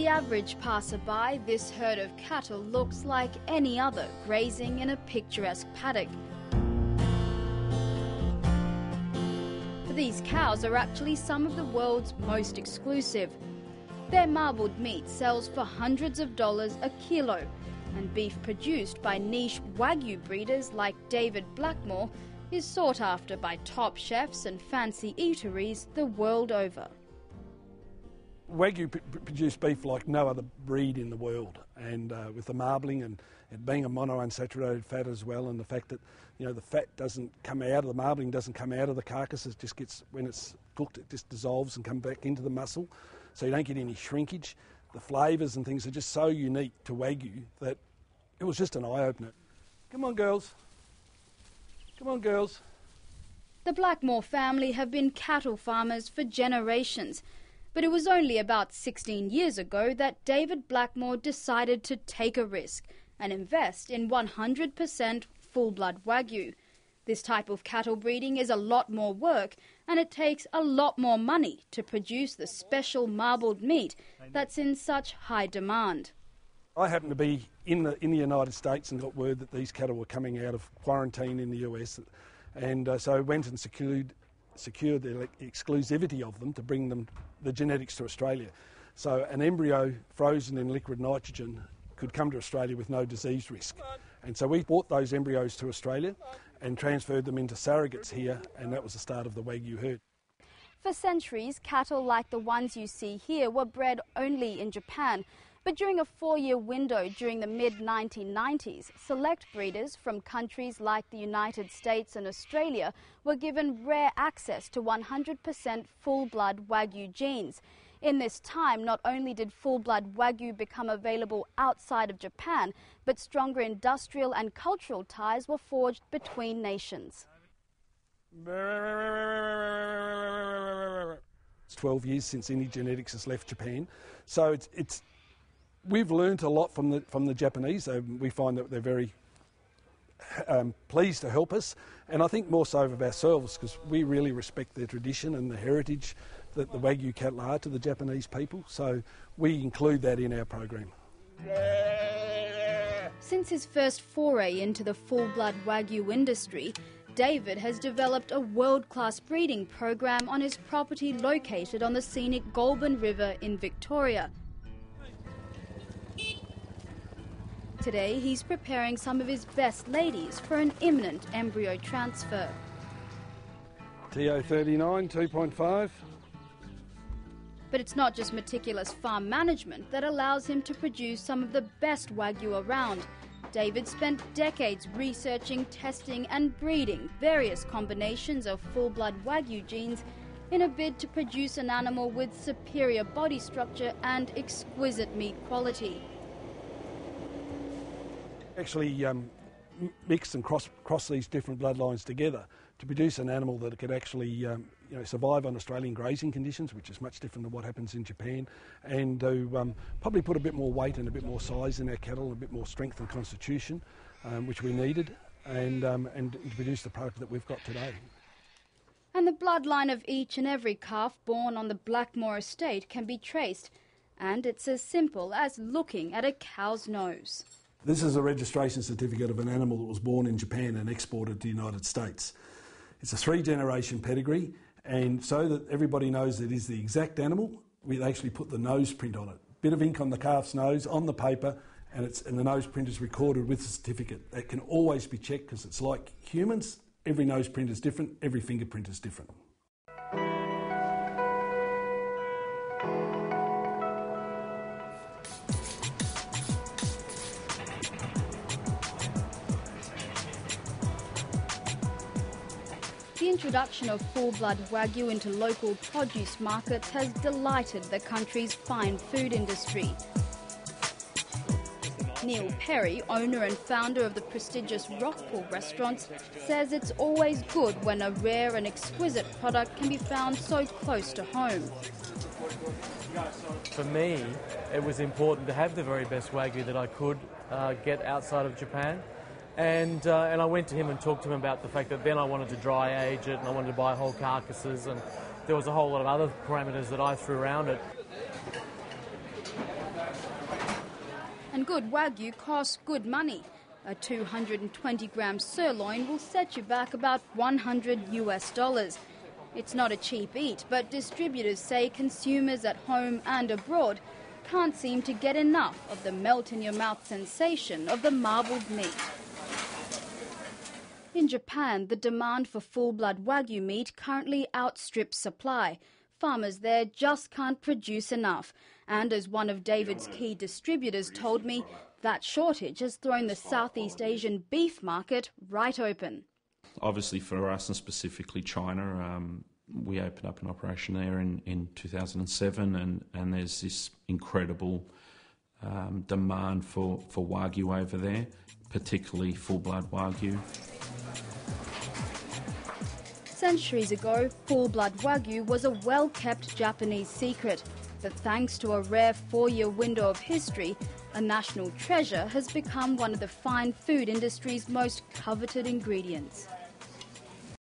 the average passerby, this herd of cattle looks like any other grazing in a picturesque paddock. But these cows are actually some of the world's most exclusive. Their marbled meat sells for hundreds of dollars a kilo, and beef produced by niche Wagyu breeders like David Blackmore is sought after by top chefs and fancy eateries the world over. Wagyu produce beef like no other breed in the world, and with the marbling and it being a monounsaturated fat as well, and the fact that the fat doesn't come out of the marbling, doesn't come out of the carcass, it just gets, when it's cooked, it just dissolves and comes back into the muscle, so you don't get any shrinkage. The flavours and things are just so unique to Wagyu that it was just an eye-opener. Come on, girls. Come on, girls. The Blackmore family have been cattle farmers for generations. But it was only about 16 years ago that David Blackmore decided to take a risk and invest in 100% full-blood Wagyu. This type of cattle breeding is a lot more work, and it takes a lot more money to produce the special marbled meat that's in such high demand. I happened to be in the United States and got word that these cattle were coming out of quarantine in the US, and so I went and secured the exclusivity of them to bring them the genetics to Australia. So an embryo frozen in liquid nitrogen could come to Australia with no disease risk. And so we brought those embryos to Australia and transferred them into surrogates here, and that was the start of the Wagyu herd. For centuries, cattle like the ones you see here were bred only in Japan. But during a 4-year window during the mid-1990s, select breeders from countries like the United States and Australia were given rare access to 100% full-blood Wagyu genes. In this time, not only did full-blood Wagyu become available outside of Japan, but stronger industrial and cultural ties were forged between nations. It's 12 years since any genetics has left Japan, so we've learnt a lot from the Japanese. We find that they're very pleased to help us, and I think more so of ourselves, because we really respect their tradition and the heritage that the Wagyu cattle are to the Japanese people, so we include that in our program. Since his first foray into the full-blood Wagyu industry, David has developed a world-class breeding program on his property located on the scenic Goulburn River in Victoria. Today, he's preparing some of his best ladies for an imminent embryo transfer. TO39, 2.5. But it's not just meticulous farm management that allows him to produce some of the best Wagyu around. David spent decades researching, testing and breeding various combinations of full-blood Wagyu genes in a bid to produce an animal with superior body structure and exquisite meat quality. Actually mix and cross these different bloodlines together to produce an animal that could actually survive on Australian grazing conditions, which is much different than what happens in Japan, and to probably put a bit more weight and a bit more size in our cattle, a bit more strength and constitution, which we needed, and to produce the product that we've got today. And the bloodline of each and every calf born on the Blackmore estate can be traced, and it's as simple as looking at a cow's nose. This is a registration certificate of an animal that was born in Japan and exported to the United States. It's a 3-generation pedigree, and so that everybody knows that it is the exact animal, we actually put the nose print on it. Bit of ink on the calf's nose, on the paper, and the nose print is recorded with the certificate. That can always be checked because it's like humans. Every nose print is different, every fingerprint is different. The introduction of full-blood Wagyu into local produce markets has delighted the country's fine food industry. Neil Perry, owner and founder of the prestigious Rockpool restaurants, says it's always good when a rare and exquisite product can be found so close to home. For me, it was important to have the very best Wagyu that I could get outside of Japan. And I went to him and talked to him about the fact that then I wanted to dry age it and I wanted to buy whole carcasses, and there was a whole lot of other parameters that I threw around it. And good Wagyu costs good money. A 220-gram sirloin will set you back about $100 US. It's not a cheap eat, but distributors say consumers at home and abroad can't seem to get enough of the melt-in-your-mouth sensation of the marbled meat. In Japan, the demand for full-blood Wagyu meat currently outstrips supply. Farmers there just can't produce enough. And as one of David's key distributors told me, that shortage has thrown the Southeast Asian beef market right open. Obviously for us, and specifically China, we opened up an operation there in 2007, and there's this incredible demand for Wagyu over there, particularly full-blood Wagyu. Centuries ago, full-blood Wagyu was a well-kept Japanese secret. But thanks to a rare 4-year window of history, a national treasure has become one of the fine food industry's most coveted ingredients.